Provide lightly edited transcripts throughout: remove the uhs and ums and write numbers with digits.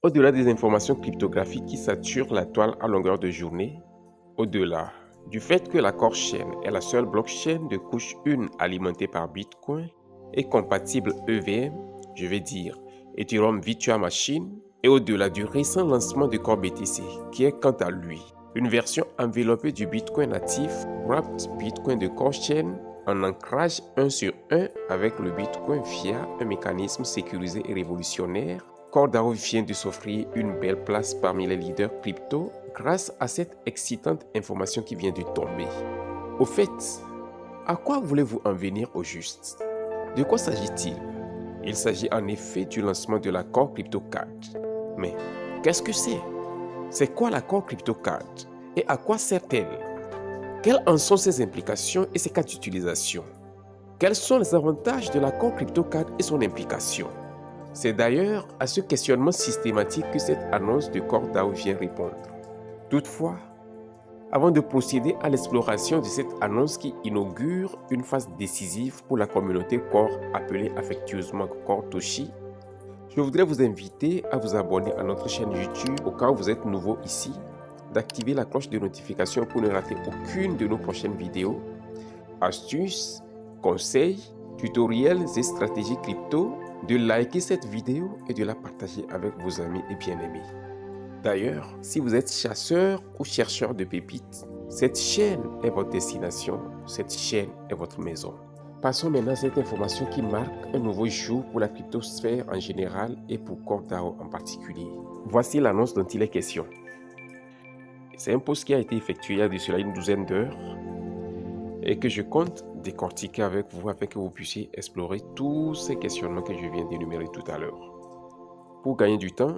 Au-delà des informations cryptographiques qui saturent la toile à longueur de journée, au-delà du fait que la Core Chain est la seule blockchain de couche 1 alimentée par Bitcoin et compatible EVM, je vais dire Ethereum Virtual Machine, et au-delà du récent lancement du Core BTC, qui est quant à lui une version enveloppée du Bitcoin natif Wrapped Bitcoin de Core Chain en ancrage 1 sur 1 avec le Bitcoin via un mécanisme sécurisé et révolutionnaire, CoreDAO vient de s'offrir une belle place parmi les leaders crypto grâce à cette excitante information qui vient de tomber. Au fait, à quoi voulez-vous en venir au juste? De quoi s'agit-il? Il s'agit en effet du lancement de la Core Crypto Card. Mais qu'est-ce que c'est? C'est quoi la Core Crypto Card? Et à quoi sert-elle? Quelles en sont ses implications et ses cas d'utilisation? Quels sont les avantages de la Core Crypto Card et son implication? C'est d'ailleurs à ce questionnement systématique que cette annonce de CoreDAO vient répondre. Toutefois, avant de procéder à l'exploration de cette annonce qui inaugure une phase décisive pour la communauté Core appelée affectueusement Core Toshi, je voudrais vous inviter à vous abonner à notre chaîne YouTube au cas où vous êtes nouveau ici, d'activer la cloche de notification pour ne rater aucune de nos prochaines vidéos, astuces, conseils, tutoriels et stratégies crypto, de liker cette vidéo et de la partager avec vos amis et bien-aimés. D'ailleurs, si vous êtes chasseur ou chercheur de pépites, cette chaîne est votre destination, cette chaîne est votre maison. Passons maintenant à cette information qui marque un nouveau jour pour la cryptosphère en général et pour CoreDAO en particulier. Voici l'annonce dont il est question. C'est un post qui a été effectué il y a de cela une douzaine d'heures et que je compte décortiquer avec vous afin que vous puissiez explorer tous ces questionnements que je viens d'énumérer tout à l'heure. Pour gagner du temps,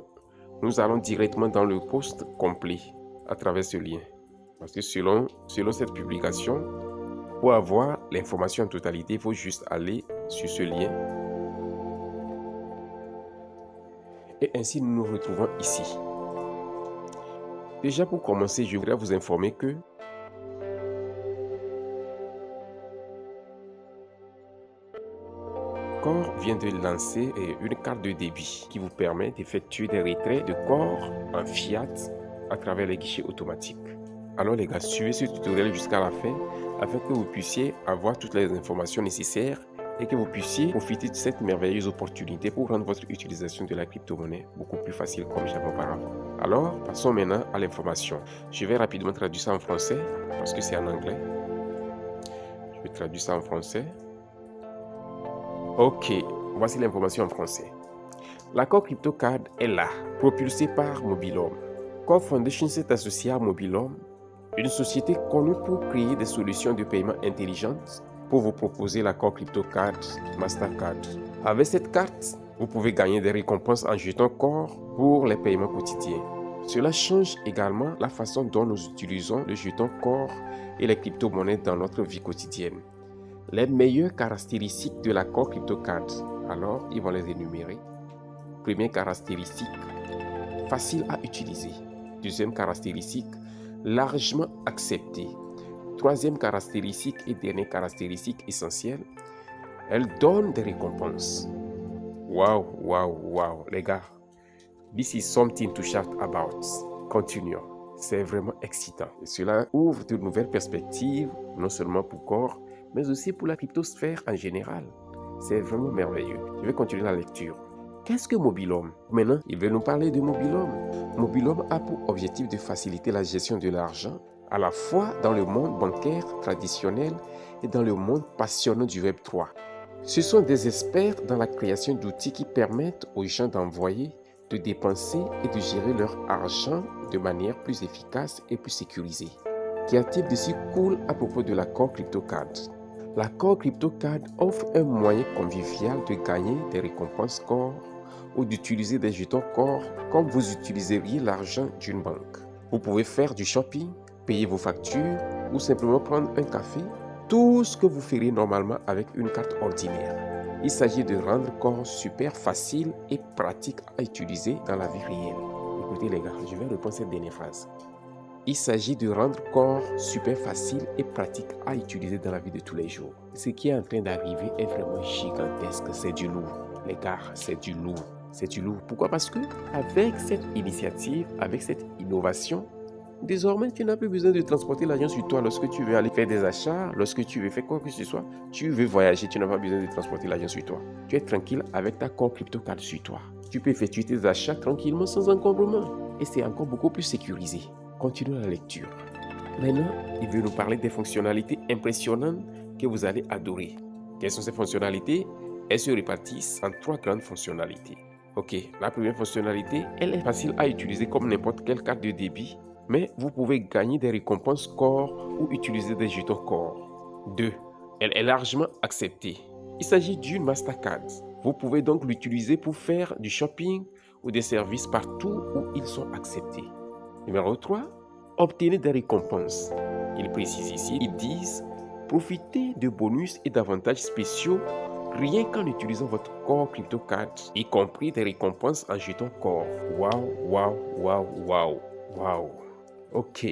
nous allons directement dans le post complet à travers ce lien. Parce que selon cette publication, pour avoir l'information en totalité, il faut juste aller sur ce lien. Et ainsi, nous nous retrouvons ici. Déjà, pour commencer, je voudrais vous informer que Core vient de lancer une carte de débit qui vous permet d'effectuer des retraits de Core en fiat à travers les guichets automatiques. Alors les gars, suivez ce tutoriel jusqu'à la fin afin que vous puissiez avoir toutes les informations nécessaires et que vous puissiez profiter de cette merveilleuse opportunité pour rendre votre utilisation de la crypto-monnaie beaucoup plus facile comme j'avais auparavant. Alors, passons maintenant à l'information. Je vais rapidement traduire ça en français parce que c'est en anglais. Je vais traduire ça en français. Ok, voici l'information en français. La Core Crypto Card est là, propulsée par Mobilum. Core Foundation s'est associée à Mobilum, une société connue pour créer des solutions de paiement intelligentes pour vous proposer la Core Crypto Card Mastercard. Avec cette carte, vous pouvez gagner des récompenses en jetons Core pour les paiements quotidiens. Cela change également la façon dont nous utilisons le jeton Core et les crypto-monnaies dans notre vie quotidienne. Les meilleures caractéristiques de la Core Crypto Card, alors ils vont les énumérer. Première caractéristique, facile à utiliser. Deuxième caractéristique, largement acceptée. Troisième caractéristique et dernière caractéristique essentielle, elle donne des récompenses. Waouh, waouh, waouh, les gars. This is something to shout about. Continuons. C'est vraiment excitant. Et cela ouvre de nouvelles perspectives, non seulement pour Core, mais aussi pour la cryptosphère en général. C'est vraiment merveilleux. Je vais continuer la lecture. Qu'est-ce que Mobilum? Maintenant, il veut nous parler de Mobilum. Mobilum a pour objectif de faciliter la gestion de l'argent, à la fois dans le monde bancaire traditionnel et dans le monde passionnant du Web 3. Ce sont des experts dans la création d'outils qui permettent aux gens d'envoyer, de dépenser et de gérer leur argent de manière plus efficace et plus sécurisée. Qu'y a-t-il de si cool à propos de la Core Crypto Card? La Core Crypto Card offre un moyen convivial de gagner des récompenses Core ou d'utiliser des jetons Core comme vous utiliseriez l'argent d'une banque. Vous pouvez faire du shopping, payer vos factures ou simplement prendre un café, tout ce que vous feriez normalement avec une carte ordinaire. Il s'agit de rendre Core super facile et pratique à utiliser dans la vie réelle. Écoutez les gars, je vais reprendre cette dernière phrase. Il s'agit de rendre Core super facile et pratique à utiliser dans la vie de tous les jours. Ce qui est en train d'arriver est vraiment gigantesque, c'est du lourd. Les gars, c'est du lourd. C'est du lourd. Pourquoi? Parce que avec cette initiative, avec cette innovation, désormais, tu n'as plus besoin de transporter l'argent sur toi lorsque tu veux aller faire des achats, lorsque tu veux faire quoi que ce soit. Tu veux voyager, tu n'as pas besoin de transporter l'argent sur toi. Tu es tranquille avec ta Core Crypto Card sur toi. Tu peux effectuer tes achats tranquillement sans encombrement. Et c'est encore beaucoup plus sécurisé. Continuons la lecture. Maintenant, il veut nous parler des fonctionnalités impressionnantes que vous allez adorer. Quelles sont ces fonctionnalités? Elles se répartissent en 3 grandes fonctionnalités. Ok, la première fonctionnalité, elle est facile à utiliser comme n'importe quelle carte de débit, mais vous pouvez gagner des récompenses Core ou utiliser des jetons Core. 2. Elle est largement acceptée. Il s'agit d'une Mastercard. Vous pouvez donc l'utiliser pour faire du shopping ou des services partout où ils sont acceptés. Numéro 3. Obtenez des récompenses. Ils précisent ici, ils disent profitez de bonus et d'avantages spéciaux rien qu'en utilisant votre Core Crypto Card, y compris des récompenses en jetons Core. Waouh, waouh, waouh, waouh, waouh. Ok.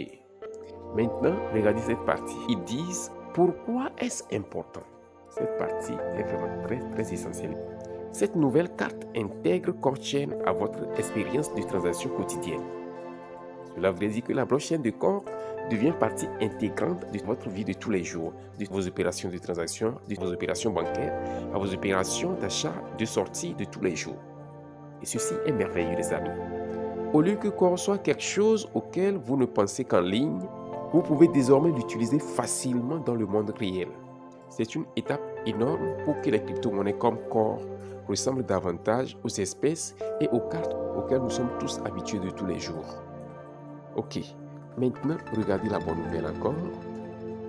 Maintenant, regardez cette partie. Ils disent pourquoi est-ce important. Cette partie est vraiment très essentielle. Cette nouvelle carte intègre CoreChain à votre expérience de transaction quotidienne. Cela veut dire que la blockchain de Core devient partie intégrante de votre vie de tous les jours, de vos opérations de transaction, de vos opérations bancaires, à vos opérations d'achat, de sortie de tous les jours. Et ceci est merveilleux, les amis. Au lieu que Core soit quelque chose auquel vous ne pensez qu'en ligne, vous pouvez désormais l'utiliser facilement dans le monde réel. C'est une étape énorme pour que les crypto-monnaies comme Core ressemblent davantage aux espèces et aux cartes auxquelles nous sommes tous habitués de tous les jours. Ok, maintenant, regardez la bonne nouvelle encore.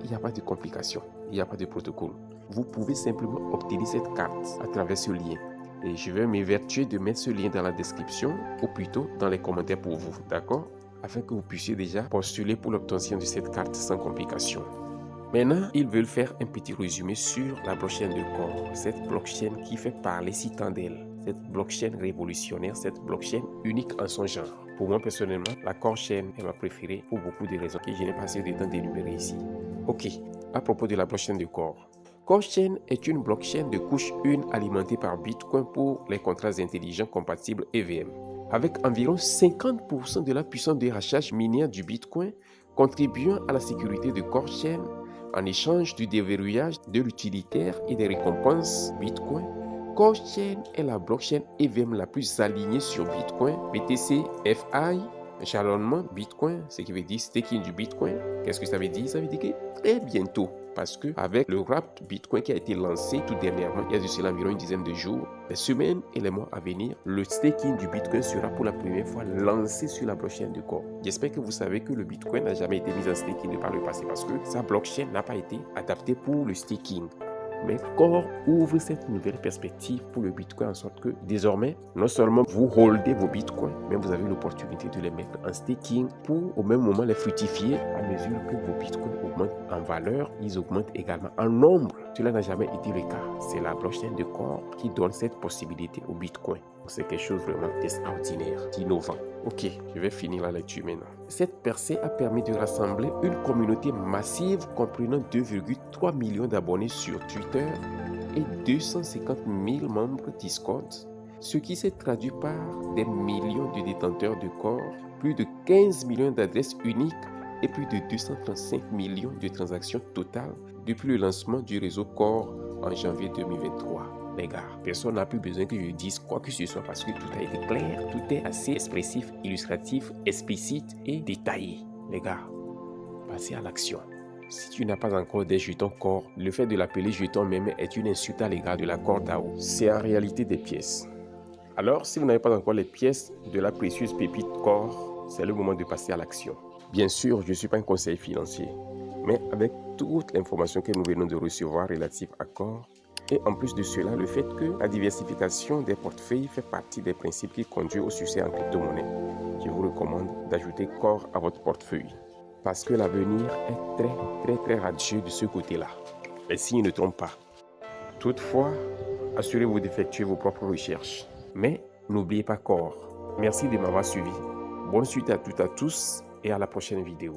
Il n'y a pas de complications, il n'y a pas de protocole. Vous pouvez simplement obtenir cette carte à travers ce lien. Et je vais m'évertuer de mettre ce lien dans la description ou plutôt dans les commentaires pour vous, d'accord? Afin que vous puissiez déjà postuler pour l'obtention de cette carte sans complications. Maintenant, ils veulent faire un petit résumé sur la blockchain de Core, cette blockchain qui fait parler si tant d'elle, cette blockchain révolutionnaire, cette blockchain unique en son genre. Pour moi personnellement, la CoreChain est ma préférée pour beaucoup de raisons que je n'ai pas assez de temps d'énumérer ici. Ok, à propos de la blockchain de Core. CoreChain est une blockchain de couche 1 alimentée par Bitcoin pour les contrats intelligents compatibles EVM. Avec environ 50% de la puissance de hachage minière du Bitcoin contribuant à la sécurité de CoreChain en échange du déverrouillage de l'utilitaire et des récompenses Bitcoin. CoreChain est la blockchain EVM la plus alignée sur Bitcoin, BTC, FI, jalonnement Bitcoin, ce qui veut dire staking du Bitcoin. Qu'est-ce que ça veut dire? Ça veut dire que très bientôt, parce que avec le Wrapped Bitcoin qui a été lancé tout dernièrement, il y a de cela environ une dizaine de jours, les semaines et les mois à venir, le staking du Bitcoin sera pour la première fois lancé sur la blockchain de Core. J'espère que vous savez que le Bitcoin n'a jamais été mis en staking par le passé parce que sa blockchain n'a pas été adaptée pour le staking. Mais Core ouvre cette nouvelle perspective pour le Bitcoin en sorte que désormais, non seulement vous holdez vos Bitcoins, mais vous avez l'opportunité de les mettre en staking pour au même moment les fructifier à mesure que vos Bitcoins augmentent en valeur, ils augmentent également en nombre. Cela n'a jamais été le cas. C'est la blockchain de Core qui donne cette possibilité au Bitcoin. C'est quelque chose vraiment d'extraordinaire, d'innovant. Ok, je vais finir la lecture maintenant. Cette percée a permis de rassembler une communauté massive comprenant 2,3 millions d'abonnés sur Twitter et 250 000 membres Discord, ce qui s'est traduit par des millions de détenteurs de Core, plus de 15 millions d'adresses uniques et plus de 235 millions de transactions totales depuis le lancement du réseau Core en janvier 2023. Les gars, personne n'a plus besoin que je dise quoi que ce soit parce que tout a été clair, tout est assez expressif, illustratif, explicite et détaillé. Les gars, passez à l'action. Si tu n'as pas encore des jetons Core, le fait de l'appeler jeton même est une insulte à l'égard de la Core DAO. C'est en réalité des pièces. Alors, si vous n'avez pas encore les pièces de la précieuse pépite Core, c'est le moment de passer à l'action. Bien sûr, je ne suis pas un conseiller financier, mais avec toute l'information que nous venons de recevoir relative à Core, et en plus de cela, le fait que la diversification des portefeuilles fait partie des principes qui conduisent au succès en crypto-monnaie, je vous recommande d'ajouter Core à votre portefeuille. Parce que l'avenir est très radieux de ce côté-là. Les signes ne trompent pas. Toutefois, assurez-vous d'effectuer vos propres recherches. Mais n'oubliez pas Core. Merci de m'avoir suivi. Bonne suite à toutes et à tous et à la prochaine vidéo.